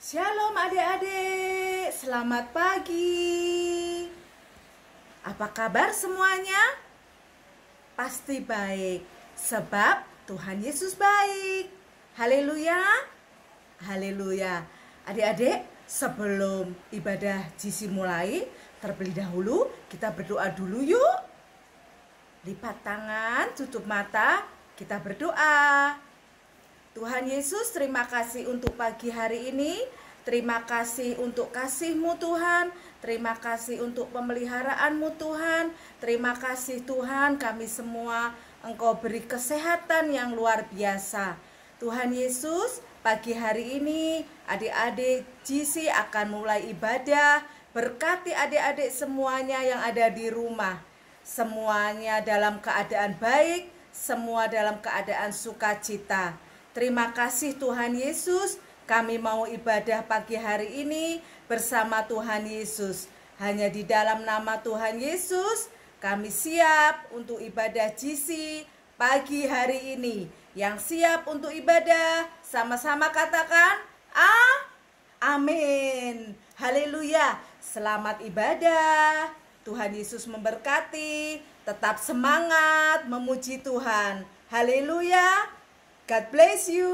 Shalom adik-adik, selamat pagi. Apa kabar semuanya? Pasti baik, sebab Tuhan Yesus baik. Haleluya, haleluya. Adik-adik, sebelum ibadah GC mulai, terlebih dahulu kita berdoa dulu yuk. Lipat tangan, tutup mata, kita berdoa. Tuhan Yesus, terima kasih untuk pagi hari ini. Terima kasih untuk kasih-Mu Tuhan. Terima kasih untuk pemeliharaanmu Tuhan. Terima kasih Tuhan, kami semua Engkau beri kesehatan yang luar biasa. Tuhan Yesus, pagi hari ini adik-adik GC akan mulai ibadah. Berkati adik-adik semuanya yang ada di rumah. Semuanya dalam keadaan baik, semua dalam keadaan sukacita. Terima kasih Tuhan Yesus, kami mau ibadah pagi hari ini bersama Tuhan Yesus. Hanya di dalam nama Tuhan Yesus, kami siap untuk ibadah GC pagi hari ini. Yang siap untuk ibadah, sama-sama katakan, amin. Haleluya, selamat ibadah. Tuhan Yesus memberkati, tetap semangat memuji Tuhan. Haleluya. God bless you.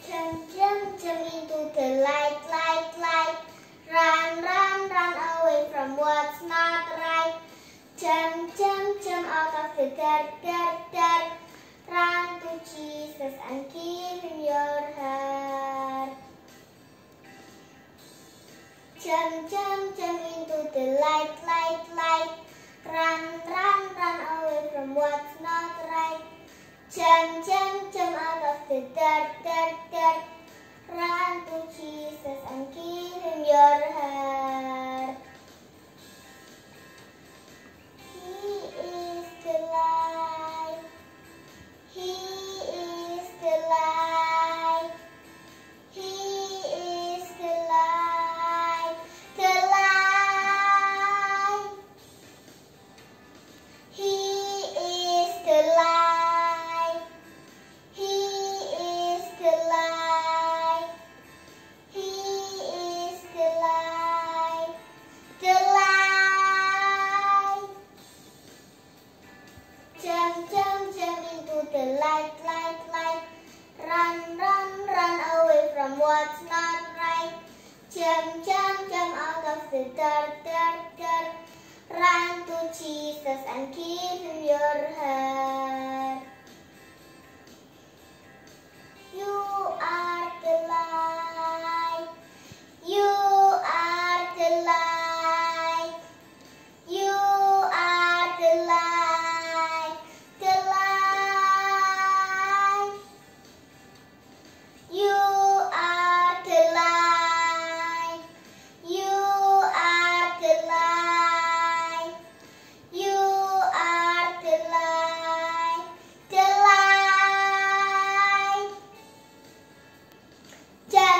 Jump, jump, jump into the light, light, light. Run, run, run away from what's not right. Jump, jump, jump out of the dark, dark, dark. Run to Jesus and give Him your heart. Jump, jump, jump into the light, light, light. Run, run, run away from what's not right. Jump, jump, jump out of the dark, dark, dark. Run to Jesus and give Him your heart. He is the light. He is the light. He is the light. The light. He is the light. He is the light. He is the light. The light. Jump, jump, jump into the light, light, light. Run, run, run away from what's not right. Jump, jump, jump out of the dark, dark, dark. Run to Jesus and give Him your heart. You are the light. You are the light. You are the light. The light. You are the light. You are the light. You are the light. The light. Jump,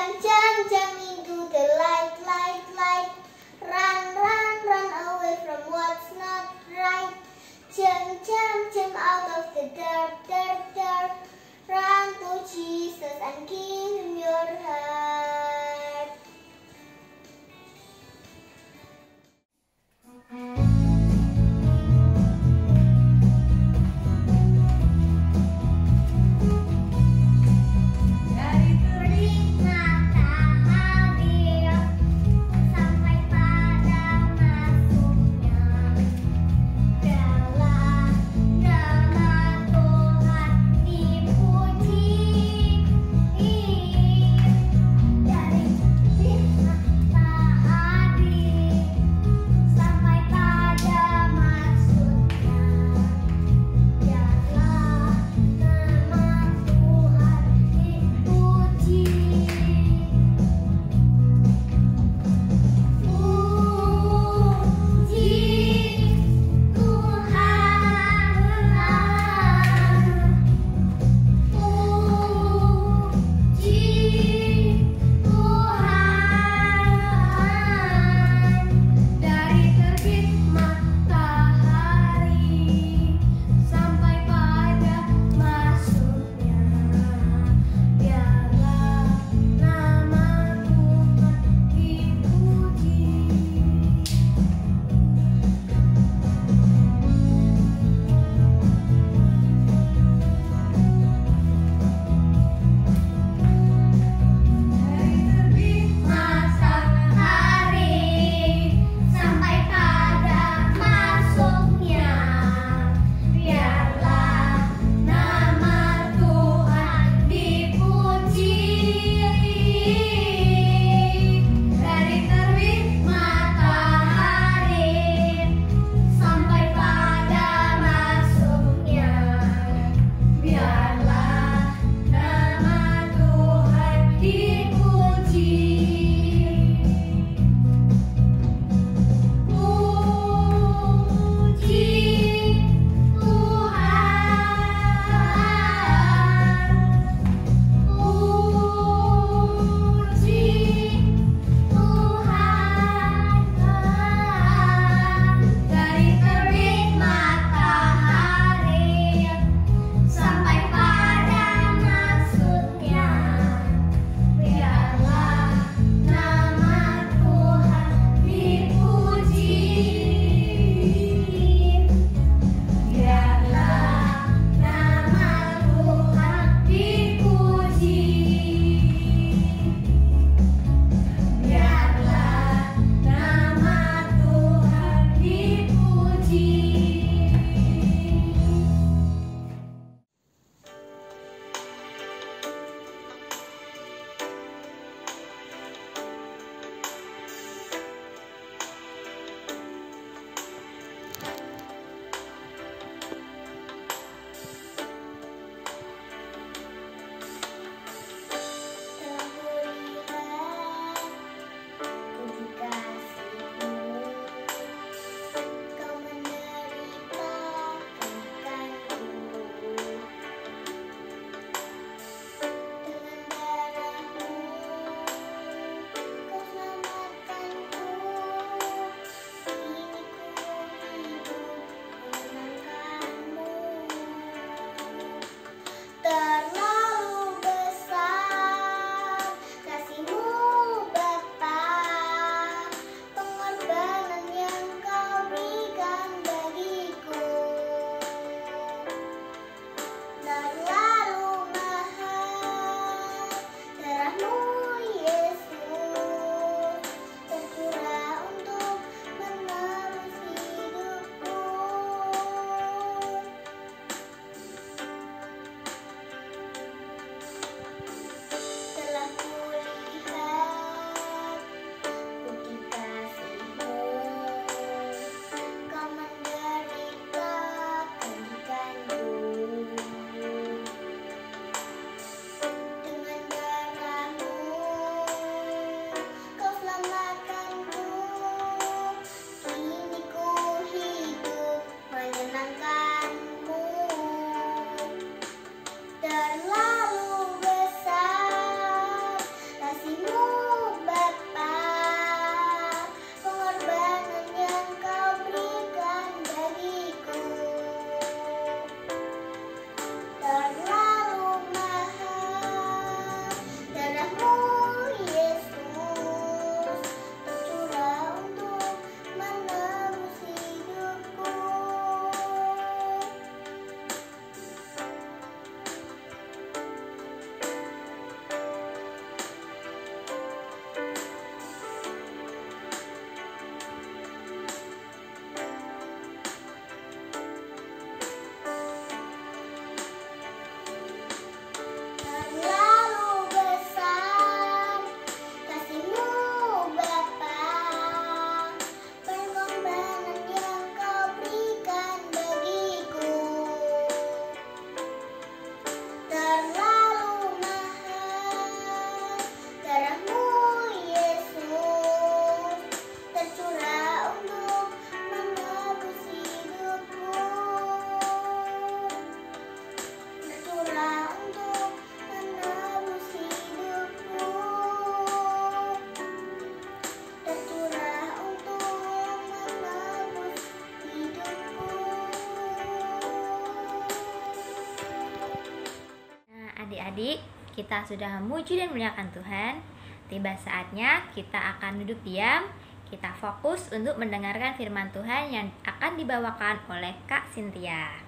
adik-adik, kita sudah memuji dan memuliakan Tuhan. Tiba saatnya kita akan duduk diam, kita fokus untuk mendengarkan firman Tuhan yang akan dibawakan oleh Kak Cynthia.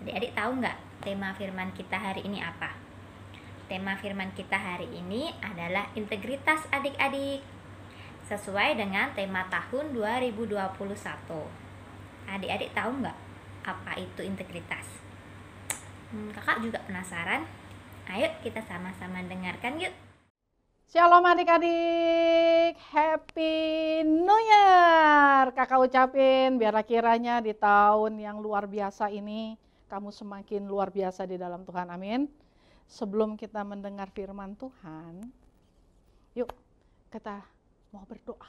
Adik-adik tahu nggak tema firman kita hari ini apa? Tema firman kita hari ini adalah integritas adik-adik, sesuai dengan tema tahun 2021. Adik-adik tahu nggak apa itu integritas? Kakak juga penasaran. Ayo kita sama-sama dengarkan yuk. Shalom adik-adik, Happy New Year. Kakak ucapin biarlah kiranya di tahun yang luar biasa ini kamu semakin luar biasa di dalam Tuhan, amin. Sebelum kita mendengar firman Tuhan, yuk kita mau berdoa.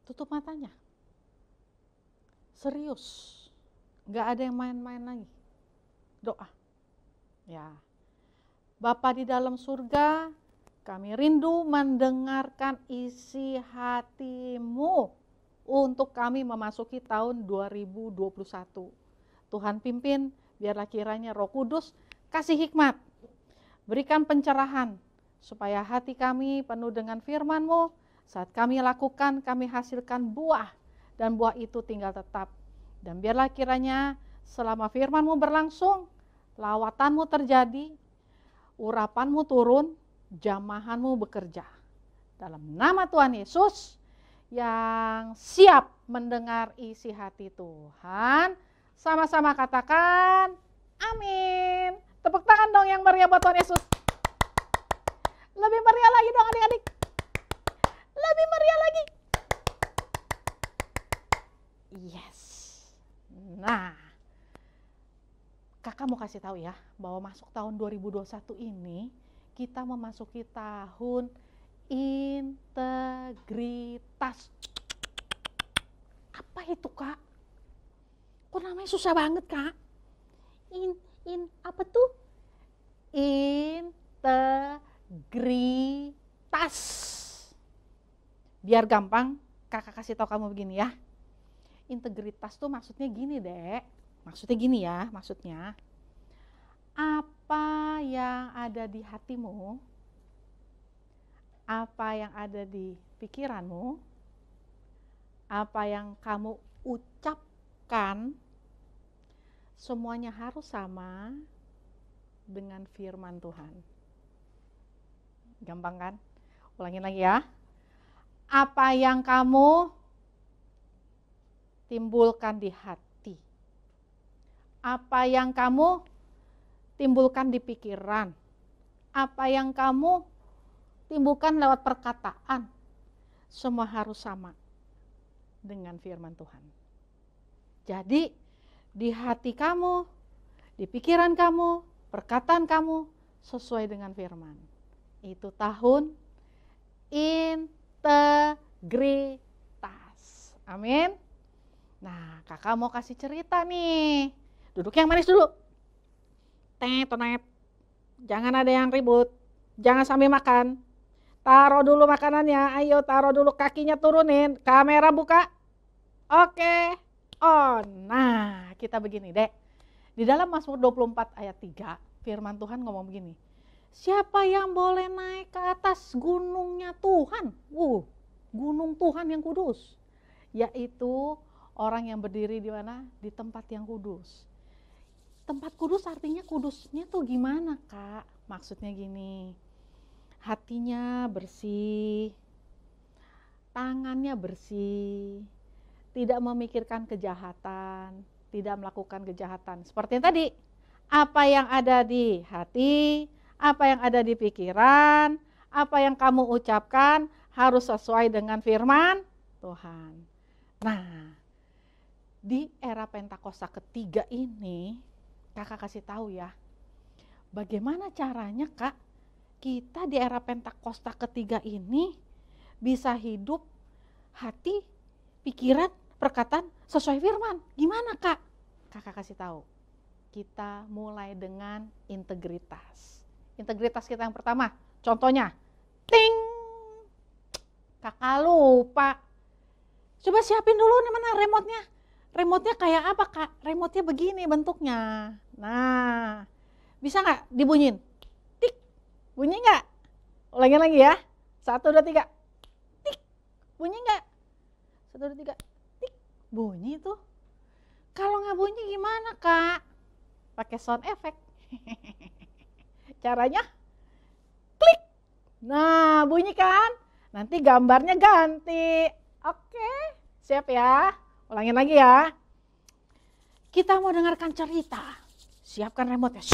Tutup matanya. Serius, gak ada yang main-main lagi. Doa. Ya. Bapa di dalam surga, kami rindu mendengarkan isi hati-Mu untuk kami memasuki tahun 2021. Tuhan pimpin, biarlah kiranya Roh Kudus kasih hikmat, berikan pencerahan, supaya hati kami penuh dengan firman-Mu. Saat kami lakukan, kami hasilkan buah, dan buah itu tinggal tetap. Dan biarlah kiranya selama firman-Mu berlangsung, lawatan-Mu terjadi, urapan-Mu turun, jamahan-Mu bekerja. Dalam nama Tuhan Yesus yang siap mendengar isi hati Tuhan, sama-sama katakan amin. Tepuk tangan dong yang meriah buat Tuhan Yesus. Lebih meriah lagi dong adik-adik. Lebih meriah lagi. Yes. Nah, kakak mau kasih tahu ya, bahwa masuk tahun 2021 ini, kita memasuki tahun integritas. Apa itu, Kak? Kok namanya susah banget, Kak? Apa tuh? Integritas. Biar gampang, kakak kasih tahu kamu begini ya. Integritas tuh maksudnya gini, Dek. Maksudnya gini ya, maksudnya apa yang ada di hatimu, apa yang ada di pikiranmu, apa yang kamu ucapkan, semuanya harus sama dengan firman Tuhan. Gampang kan? Ulangin lagi ya. Apa yang kamu timbulkan di hati, apa yang kamu timbulkan di pikiran, apa yang kamu timbulkan lewat perkataan, semua harus sama dengan firman Tuhan. Jadi di hati kamu, di pikiran kamu, perkataan kamu sesuai dengan firman. Itu tahun integritas. Amin. Nah, kakak mau kasih cerita nih. Duduk yang manis dulu. Tenet. Jangan ada yang ribut. Jangan sambil makan. Taruh dulu makanannya. Ayo taruh dulu, kakinya turunin. Kamera buka. Oke. On. Nah, kita begini, Dek. Di dalam Mazmur 24 ayat 3, firman Tuhan ngomong begini. Siapa yang boleh naik ke atas gunungnya Tuhan? Gunung Tuhan yang kudus. Yaitu orang yang berdiri di mana? Di tempat yang kudus. Tempat kudus artinya kudusnya tuh gimana, Kak? Maksudnya gini, hatinya bersih, tangannya bersih, tidak memikirkan kejahatan, tidak melakukan kejahatan. Seperti yang tadi, apa yang ada di hati, apa yang ada di pikiran, apa yang kamu ucapkan harus sesuai dengan firman Tuhan. Nah, di era Pentakosta ketiga ini, kakak kasih tahu ya, bagaimana caranya, Kak, kita di era Pentakosta ketiga ini bisa hidup hati, pikiran, perkataan sesuai firman. Gimana, Kak? Kakak kasih tahu. Kita mulai dengan integritas. Integritas kita yang pertama, contohnya, ting, kakak lupa. Coba siapin dulu nih, mana remote-nya. Remote-nya kayak apa, Kak? Remote-nya begini bentuknya. Nah, Bisa nggak dibunyiin? Tik, bunyi nggak? Ulangin lagi ya. 1, 2, 3. Tik, bunyi nggak? 1, 2, 3. Tik, bunyi tuh. Kalau nggak bunyi gimana Kak? Pakai sound effect. Caranya klik. Nah, bunyi kan? Nanti gambarnya ganti. Oke, siap ya? Ulangin lagi ya. Kita mau dengarkan cerita. Siapkan remote ya.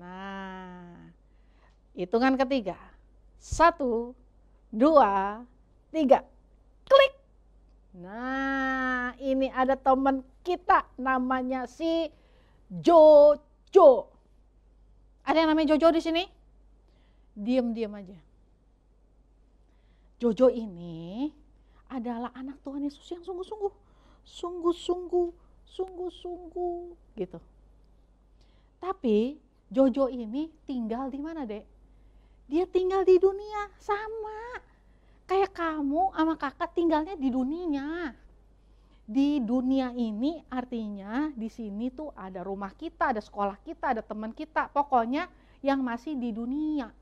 Nah, hitungan ketiga. 1, 2, 3. Klik. Nah, ini ada teman kita namanya si Jojo. Ada yang namanya Jojo di sini? Diam-diam aja. Jojo ini adalah anak Tuhan Yesus yang sungguh-sungguh gitu. Tapi Jojo ini tinggal di mana, Dek? Dia tinggal di dunia, sama kayak kamu sama kakak tinggalnya di dunia. Di dunia ini artinya di sini tuh ada rumah kita, ada sekolah kita, ada teman kita, pokoknya yang masih di dunia.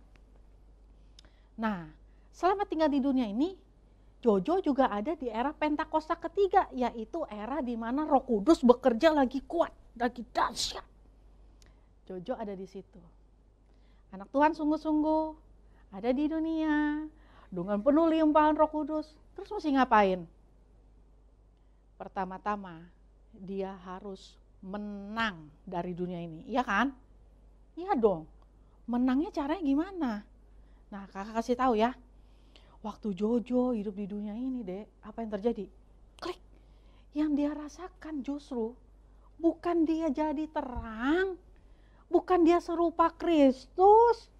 Nah, selama tinggal di dunia ini, Jojo juga ada di era Pentakosta ketiga, yaitu era di mana Roh Kudus bekerja lagi kuat, lagi dahsyat. Jojo ada di situ. Anak Tuhan sungguh-sungguh ada di dunia dengan penuh limpahan Roh Kudus. Terus mesti ngapain? Pertama-tama dia harus menang dari dunia ini, iya kan? Iya dong. Menangnya caranya gimana? Nah, kakak kasih tahu ya. Waktu Jojo hidup di dunia ini, Dek, apa yang terjadi? Klik. Yang dia rasakan justru bukan dia jadi terang, bukan dia serupa Kristus,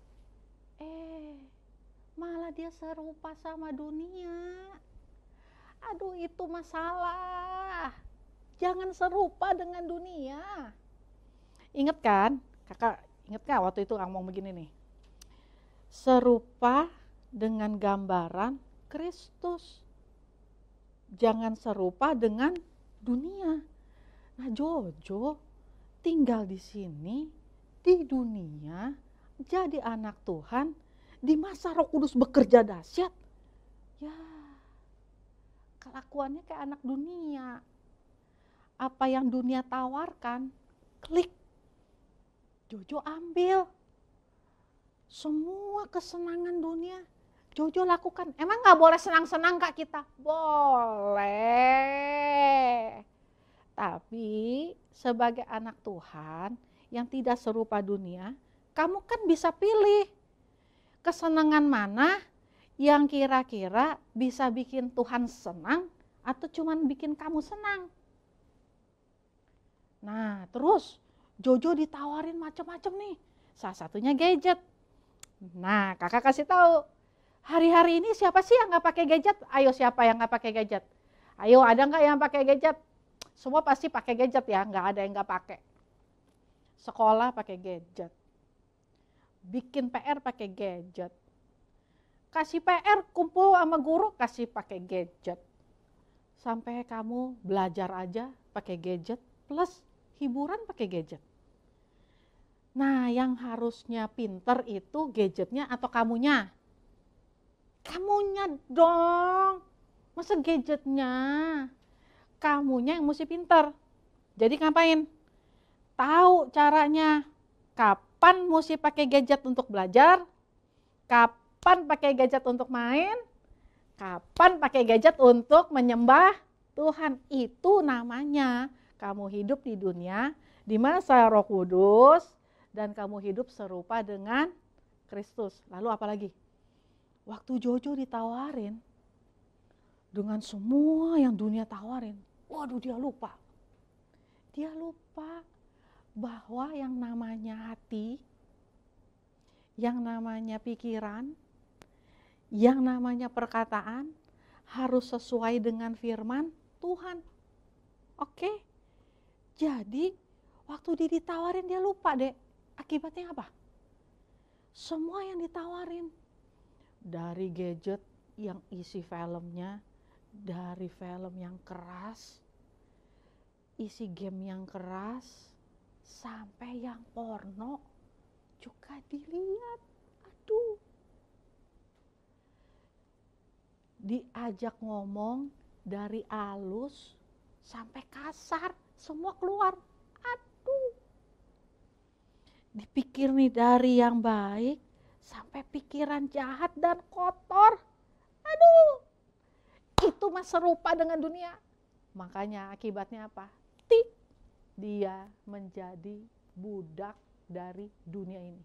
malah dia serupa sama dunia. Aduh, itu masalah. Jangan serupa dengan dunia. Ingat kan? Kakak ingat gak waktu itu ngomong begini nih? Serupa dengan gambaran Kristus. Jangan serupa dengan dunia. Nah, Jojo tinggal di sini, di dunia, jadi anak Tuhan, di masa Roh Kudus bekerja dahsyat. Ya, kelakuannya kayak anak dunia. Apa yang dunia tawarkan, klik. Jojo ambil. Semua kesenangan dunia Jojo lakukan. Emang gak boleh senang-senang Kak kita? Boleh. Tapi sebagai anak Tuhan yang tidak serupa dunia, kamu kan bisa pilih kesenangan mana yang kira-kira bisa bikin Tuhan senang atau cuman bikin kamu senang. Nah, terus Jojo ditawarin macam-macam nih. Salah satunya gadget. Nah, kakak kasih tahu. Hari-hari ini siapa sih yang nggak pakai gadget? Ayo, siapa yang nggak pakai gadget? Ayo, ada nggak yang pakai gadget? Semua pasti pakai gadget ya, nggak ada yang nggak pakai. Sekolah pakai gadget. Bikin PR pakai gadget. Kasih PR, kumpul sama guru, kasih pakai gadget. Sampai kamu belajar aja pakai gadget, plus hiburan pakai gadget. Nah, yang harusnya pinter itu gadgetnya atau kamunya? Kamunya dong. Masa gadgetnya? Kamunya yang mesti pinter. Jadi ngapain? Tahu caranya. Kapan mesti pakai gadget untuk belajar? Kapan pakai gadget untuk main? Kapan pakai gadget untuk menyembah Tuhan? Itu namanya kamu hidup di dunia di masa Roh Kudus dan kamu hidup serupa dengan Kristus. Lalu apa lagi? Waktu Jojo ditawarin dengan semua yang dunia tawarin, waduh dia lupa. Dia lupa bahwa yang namanya hati, yang namanya pikiran, yang namanya perkataan harus sesuai dengan firman Tuhan. Oke? Jadi waktu dia ditawarin dia lupa deh. Akibatnya apa? Semua yang ditawarin. Dari gadget yang isi filmnya, dari film yang keras, isi game yang keras, sampai yang porno juga dilihat. Aduh. Diajak ngomong dari halus sampai kasar, semua keluar. Aduh. Dipikir nih dari yang baik sampai pikiran jahat dan kotor. Aduh. Itu mah serupa dengan dunia. Makanya akibatnya apa? Dia menjadi budak dari dunia ini.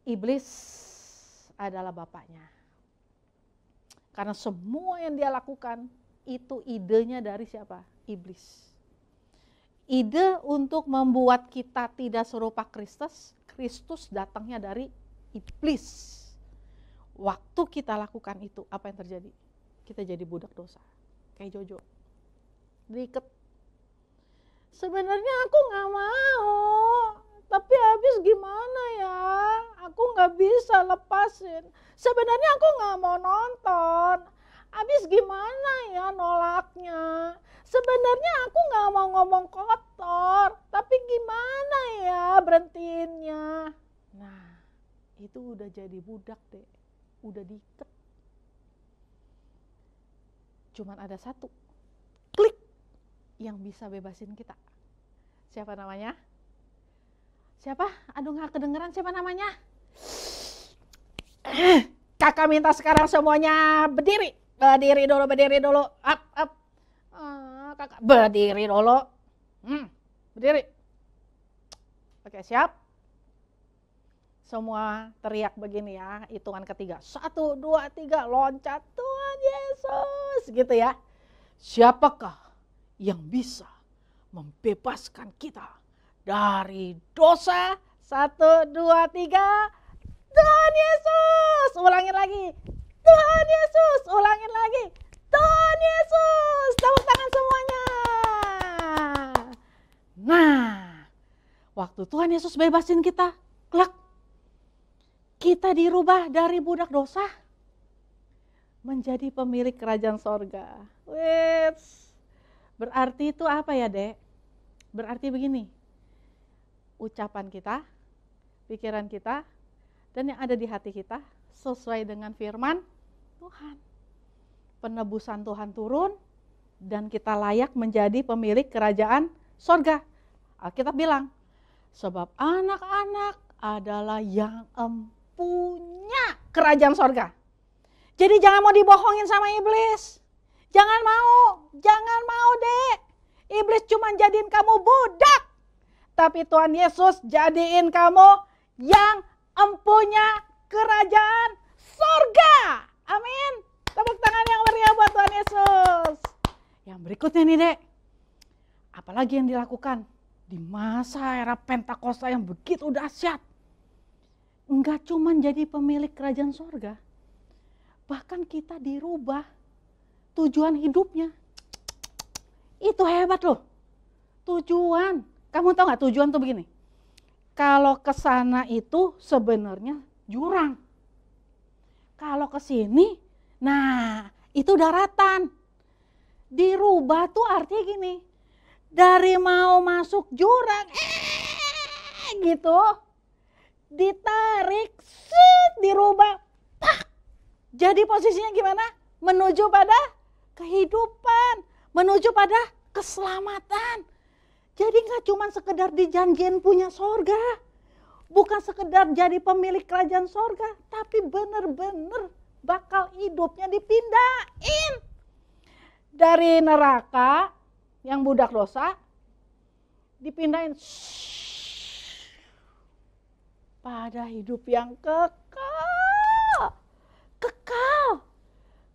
Iblis adalah bapaknya. Karena semua yang dia lakukan itu idenya dari siapa? Iblis. Ide untuk membuat kita tidak serupa Kristus datangnya dari iblis. Waktu kita lakukan itu, apa yang terjadi? Kita jadi budak dosa. Kayak Jojo. Diikat. Sebenarnya aku gak mau, tapi habis gimana ya? Aku gak bisa lepasin. Sebenarnya aku gak mau nonton, habis gimana ya nolaknya? Sebenarnya aku gak mau ngomong kotor, tapi gimana ya berhentiinnya? Nah, itu udah jadi budak deh, udah diikat. Cuman ada satu, klik yang bisa bebasin kita. Siapa namanya? Siapa? Aduh gak kedengeran siapa namanya? Kakak minta sekarang semuanya berdiri. Berdiri dulu. Up. Kakak berdiri dulu. Berdiri. Oke, siap? Semua teriak begini ya, hitungan ketiga. 1, 2, 3, loncat Tuhan Yesus. Gitu ya. Siapakah yang bisa membebaskan kita dari dosa? 1, 2, 3. Tuhan Yesus. Ulangin lagi. Tuhan Yesus. Ulangin lagi. Tuhan Yesus. Tepuk tangan semuanya. Nah, waktu Tuhan Yesus bebasin kita, klak, kita dirubah dari budak dosa menjadi pemilik kerajaan sorga. Wits. Berarti itu apa ya, Dek? Berarti begini, ucapan kita, pikiran kita, dan yang ada di hati kita sesuai dengan firman Tuhan. Penebusan Tuhan turun dan kita layak menjadi pemilik kerajaan sorga. Alkitab bilang, sebab anak-anak adalah yang empunya kerajaan sorga. Jadi jangan mau dibohongin sama iblis. Jangan mau dek. Iblis cuma jadiin kamu budak. Tapi Tuhan Yesus jadiin kamu yang empunya kerajaan sorga. Amin. Tepuk tangan yang meriah buat Tuhan Yesus. Yang berikutnya nih dek. Apalagi yang dilakukan di masa era Pentakosta yang begitu dahsyat. Enggak cuma jadi pemilik kerajaan sorga. Bahkan kita dirubah tujuan hidupnya. Itu hebat loh. Tujuan. Kamu tahu gak tujuan tuh begini? Kalau ke sana itu sebenarnya jurang. Kalau ke sini, nah itu daratan. Dirubah tuh artinya gini. Dari mau masuk jurang, gitu. Ditarik, dirubah. Jadi posisinya gimana? Menuju pada kehidupan, menuju pada keselamatan. Jadi gak cuma sekedar dijanjiin punya sorga, bukan sekedar jadi pemilik kerajaan sorga, tapi bener-bener bakal hidupnya dipindahin. Dari neraka yang budak dosa, dipindahin pada hidup yang kekal.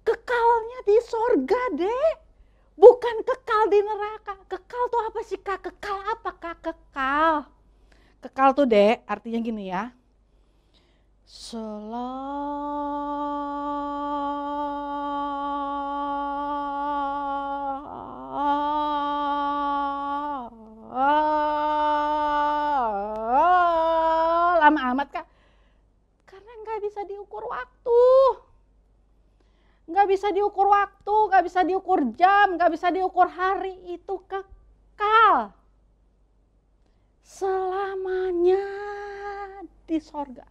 Kekalnya di sorga deh, bukan kekal di neraka. Kekal tuh apa sih kak? Kekal apa kak? Kekal tuh dek, artinya gini ya. Lama amat kak? Karena nggak bisa diukur waktu. Nggak bisa diukur waktu, nggak bisa diukur jam, nggak bisa diukur hari, itu kekal. selamanya di sorga.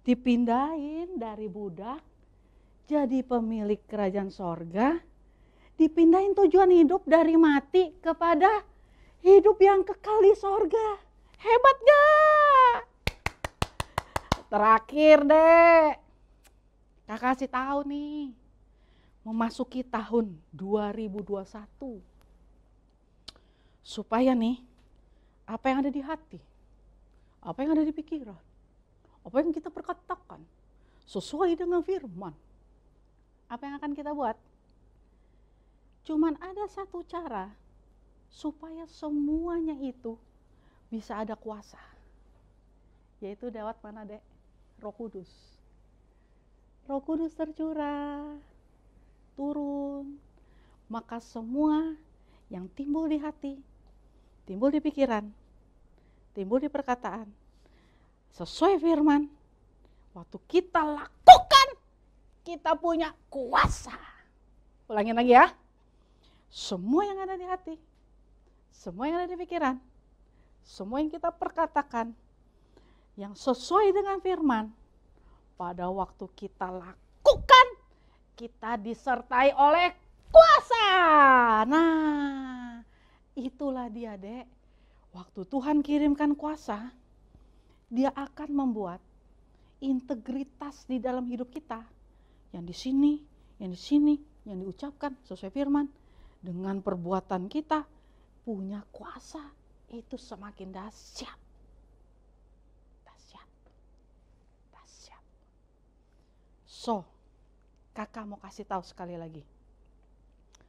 Dipindahin dari budak jadi pemilik kerajaan sorga. Dipindahin tujuan hidup dari mati kepada hidup yang kekal di sorga. Hebat gak? Terakhir deh, kakak kasih tahu nih, memasuki tahun 2021. Supaya nih, apa yang ada di hati, apa yang ada di pikiran, apa yang kita perkatakan, sesuai dengan firman. Apa yang akan kita buat? Cuman ada satu cara, supaya semuanya itu bisa ada kuasa. Yaitu lewat mana dek? Roh Kudus. Roh Kudus tercurah, turun, maka semua yang timbul di hati, timbul di pikiran, timbul di perkataan, sesuai firman, waktu kita lakukan, kita punya kuasa. Ulangin lagi ya. Semua yang ada di hati, semua yang ada di pikiran, semua yang kita perkatakan, yang sesuai dengan firman, pada waktu kita lakukan, kita disertai oleh kuasa. Nah, itulah dia dek. Waktu Tuhan kirimkan kuasa, dia akan membuat integritas di dalam hidup kita. Yang di sini, yang di sini, yang diucapkan sesuai firman. Dengan perbuatan kita punya kuasa, itu semakin dahsyat. Dahsyat. Dahsyat. So, kakak mau kasih tahu sekali lagi.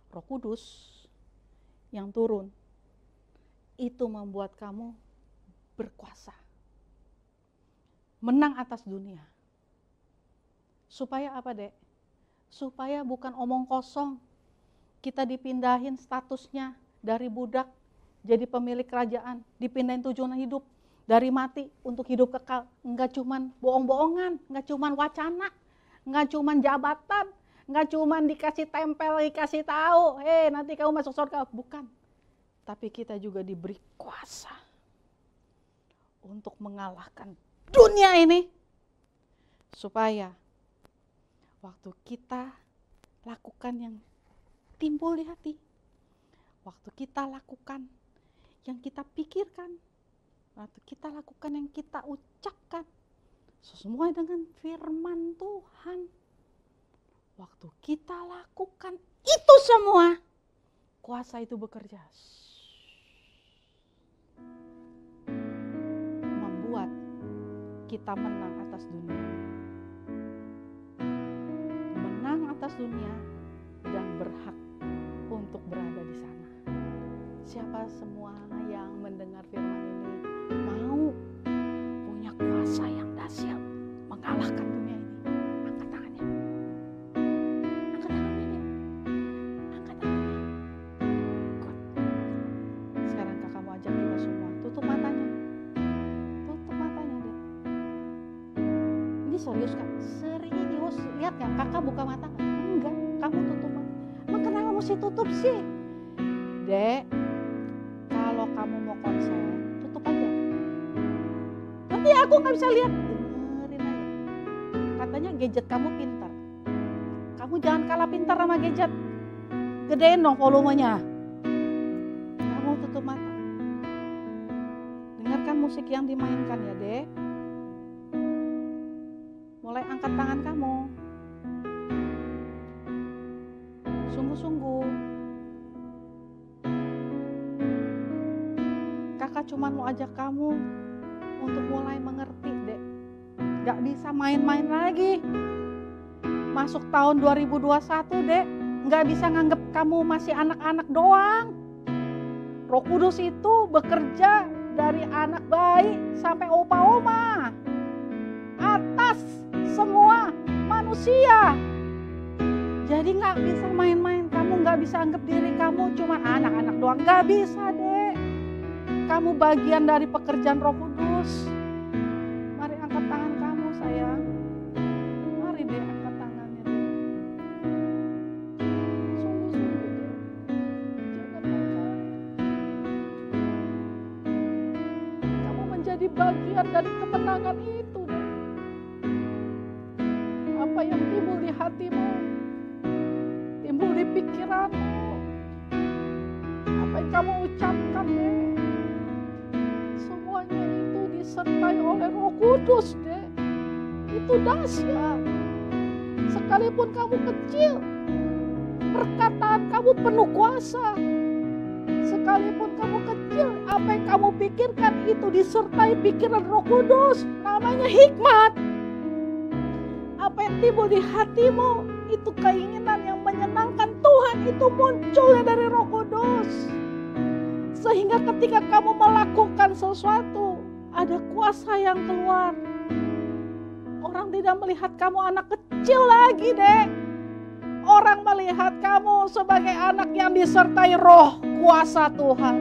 Roh Kudus yang turun itu membuat kamu berkuasa. Menang atas dunia. Supaya apa, dek? Supaya bukan omong kosong. Kita dipindahin statusnya dari budak jadi pemilik kerajaan, dipindahin tujuan hidup dari mati untuk hidup kekal. Enggak cuman bohong-bohongan, enggak cuman wacana, enggak cuman jabatan, enggak cuman dikasih tempel, dikasih tahu, nanti kamu masuk surga. Bukan. Tapi kita juga diberi kuasa untuk mengalahkan dunia ini. Supaya waktu kita lakukan yang timbul di hati, waktu kita lakukan yang kita pikirkan, waktu kita lakukan yang kita ucapkan, sesuai dengan firman Tuhan. Waktu kita lakukan itu semua, kuasa itu bekerja. Membuat kita menang atas dunia. Menang atas dunia dan berhak untuk berada di sana. Siapa semua yang mendengar firman ini mau punya kuasa yang dahsyat mengalahkan dunia ini? Angkat tangannya. Angkat tangannya deh. Angkat tangannya. Good. Sekarang kakak mau ajak kita semua tutup matanya. Tutup matanya deh. Ini serius kak? Serius. Lihat ya, kakak buka mata kan? Enggak, kamu tutup mata. Kenapa mesti tutup sih? Dek, kalau kamu mau konsen, tutup aja. Nanti aku gak bisa lihat. Dengerin aja. Katanya gadget kamu pintar. Kamu jangan kalah pintar sama gadget. Gedein dong volumenya. Kamu tutup mata. Dengarkan musik yang dimainkan ya, Dek. Mulai angkat tangan kamu. Sungguh-sungguh. Kakak cuma mau ajak kamu untuk mulai mengerti, Dek. Gak bisa main-main lagi. Masuk tahun 2021, Dek. Gak bisa nganggep kamu masih anak-anak doang. Roh Kudus itu bekerja dari anak bayi sampai opa-oma. Atas semua manusia. Jadi gak bisa main-main, kamu gak bisa anggap diri kamu cuma anak-anak doang. Gak bisa, Dek. Kamu bagian dari pekerjaan Roh Kudus. Mari angkat tangan kamu, sayang. Mari deh angkat tangannya. Sungguh-sungguh, Dek. Jangan main-main. ketenangan itu deh. Apa yang timbul di hatimu, timbul di pikiranmu, apa yang kamu ucapkan deh, semuanya itu disertai oleh Roh Kudus deh. Itu dahsyat. Sekalipun kamu kecil, perkataan kamu penuh kuasa. Sekalipun kamu kecil, apa yang kamu pikirkan itu disertai pikiran Roh Kudus. Namanya hikmat. Apa yang timbul di hatimu, itu keinginan yang menyenangkan Tuhan, itu munculnya dari Roh Kudus. Sehingga ketika kamu melakukan sesuatu, ada kuasa yang keluar. Orang tidak melihat kamu anak kecil lagi deh. Orang melihat kamu sebagai anak yang disertai roh kuasa Tuhan.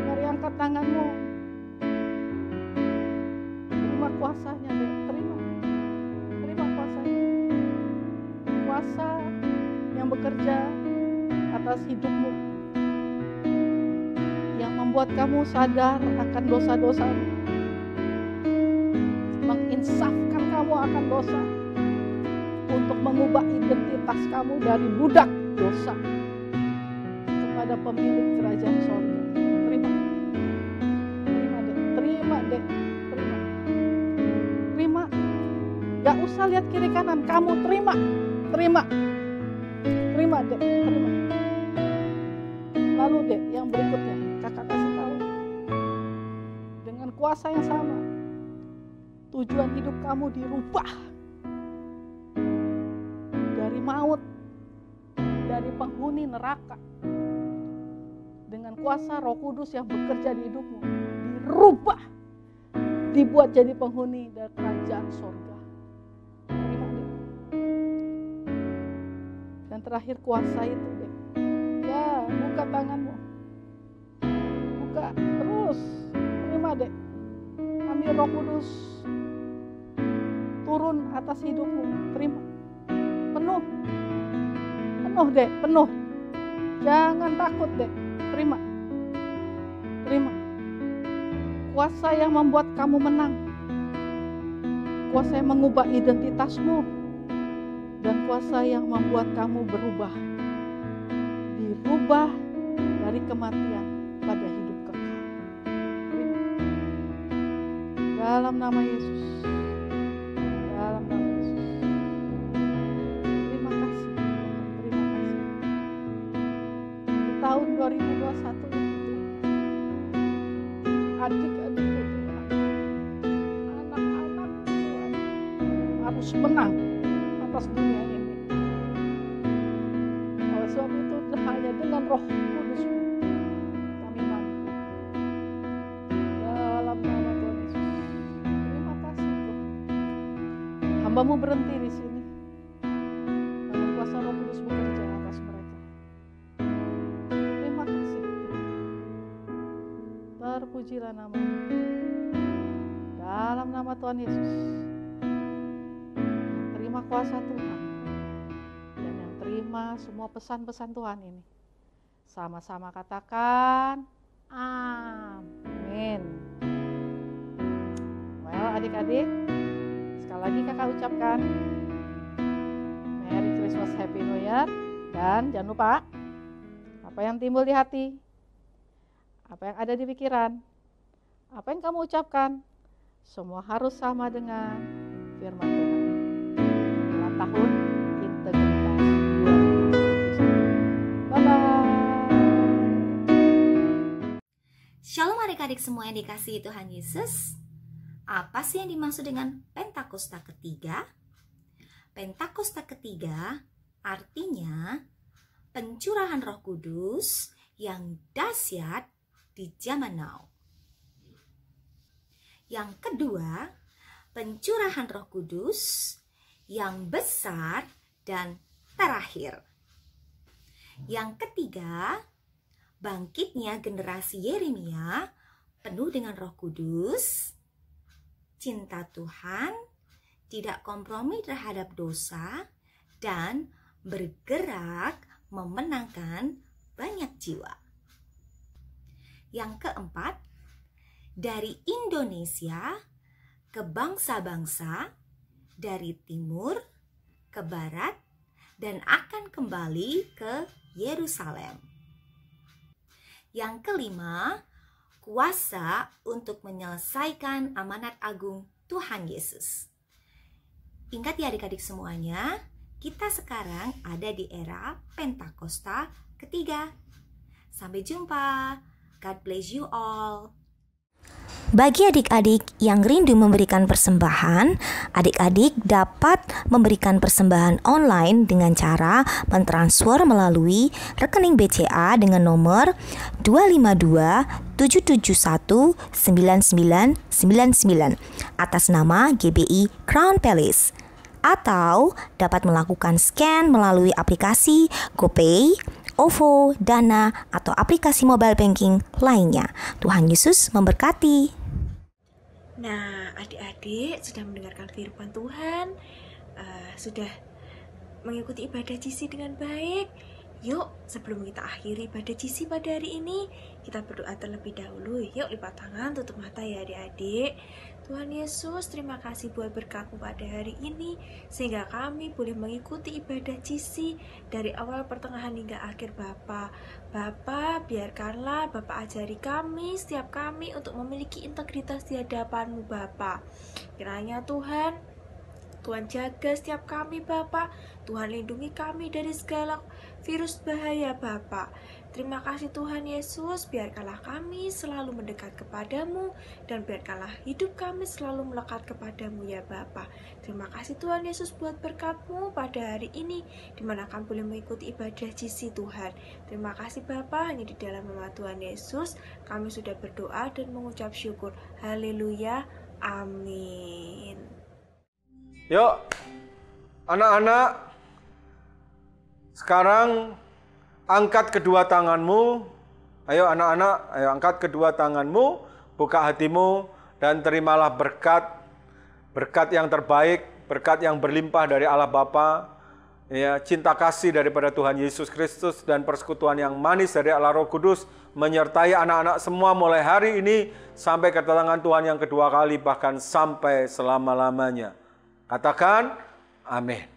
Mari angkat tanganmu. Terima kuasanya deh, terima. Terima kuasanya. Kuasa yang bekerja atas hidupmu. Yang membuat kamu sadar akan dosa-dosamu. Menginsafkan kamu akan dosa. Untuk mengubah identitas kamu dari budak dosa kepada pemilik kerajaan sorga. Terima. Terima deh. Terima deh. Terima. Terima. Gak usah lihat kiri kanan. Kamu terima. Terima. Terima deh. Terima. Lalu deh yang berikutnya. Kakak kasih tahu. Dengan kuasa yang sama. Tujuan hidup kamu dirubah. Dari maut, dari penghuni neraka, dengan kuasa Roh Kudus yang bekerja di hidupmu, dirubah, dibuat jadi penghuni dari kerajaan sorga. Terima deh. Dan terakhir kuasa itu deh. Ya, buka tanganmu, buka terus, terima deh. Ambil Roh Kudus turun atas hidupmu, terima. Penuh deh, penuh. Jangan takut deh, terima. Terima. Kuasa yang membuat kamu menang. Kuasa yang mengubah identitasmu. Dan kuasa yang membuat kamu berubah. Dirubah dari kematian pada hidup kekal. Terima. Dalam nama Yesus. Dalam nama Yesus. Tahun 2021 adik-adik anak-anak Tuhan harus menang atas dunia ini. Oleh sebab itu hanya dengan Roh Kudus kami mampu. Dalam nama Tuhan Yesus. Terima kasih Tuhan. Hamba-Mu berhenti di sini. Namun kuasa Roh Kudus bekerja atas mereka. Terpujilah nama-Mu. Dalam nama Tuhan Yesus. Terima kuasa Tuhan. Dan yang terima semua pesan-pesan Tuhan ini. Sama-sama katakan amin. Well adik-adik, sekali lagi kakak ucapkan Merry Christmas, Happy New Year. Dan jangan lupa, apa yang timbul di hati, apa yang ada di pikiran, apa yang kamu ucapkan, semua harus sama dengan firman Tuhan. Dalam tahun integritas 2021. Bye-bye. Shalom adik-adik semua yang dikasihi Tuhan Yesus. Apa sih yang dimaksud dengan Pentakosta ketiga? Pentakosta ketiga artinya pencurahan Roh Kudus yang dahsyat di zaman now. Yang kedua, pencurahan Roh Kudus yang besar dan terakhir. Yang ketiga, bangkitnya generasi Yeremia penuh dengan Roh Kudus, cinta Tuhan, tidak kompromi terhadap dosa, dan bergerak memenangkan banyak jiwa. Yang keempat, dari Indonesia ke bangsa-bangsa, dari timur ke barat, dan akan kembali ke Yerusalem. Yang kelima, kuasa untuk menyelesaikan amanat agung Tuhan Yesus. Ingat ya adik-adik semuanya, kita sekarang ada di era Pentakosta ketiga. Sampai jumpa. God bless you all. Bagi adik-adik yang rindu memberikan persembahan, adik-adik dapat memberikan persembahan online dengan cara mentransfer melalui rekening BCA dengan nomor 252-771-9999 atas nama GBI Crown Palace, atau dapat melakukan scan melalui aplikasi GoPay, OVO, Dana, atau aplikasi mobile banking lainnya. Tuhan Yesus memberkati. Nah, adik-adik sudah mendengarkan firman Tuhan, sudah mengikuti ibadah GC dengan baik. Yuk, sebelum kita akhiri ibadah GC pada hari ini, kita berdoa terlebih dahulu. Yuk, lipat tangan, tutup mata ya adik-adik. Tuhan Yesus, terima kasih buat berkat-Mu pada hari ini, sehingga kami boleh mengikuti ibadah GC dari awal, pertengahan, hingga akhir Bapa. Bapa, biarkanlah Bapa ajari kami, setiap kami untuk memiliki integritas di hadapan-Mu Bapa. Kiranya Tuhan jaga setiap kami Bapa. Tuhan lindungi kami dari segala virus bahaya Bapa. Terima kasih Tuhan Yesus, biarkanlah kami selalu mendekat kepadamu, dan biarkanlah hidup kami selalu melekat kepadamu ya Bapa. Terima kasih Tuhan Yesus buat berkat-Mu pada hari ini, dimana kami boleh mengikuti ibadah GC Tuhan. Terima kasih Bapa, hanya di dalam nama Tuhan Yesus kami sudah berdoa dan mengucap syukur. Haleluya, amin. Yuk, anak-anak, sekarang angkat kedua tanganmu. Ayo anak-anak, ayo angkat kedua tanganmu, buka hatimu, dan terimalah berkat yang terbaik, berkat yang berlimpah dari Allah Bapa, ya, cinta kasih daripada Tuhan Yesus Kristus, dan persekutuan yang manis dari Allah Roh Kudus menyertai anak-anak semua mulai hari ini sampai kedatangan Tuhan yang kedua kali, bahkan sampai selama-lamanya. Katakan amin.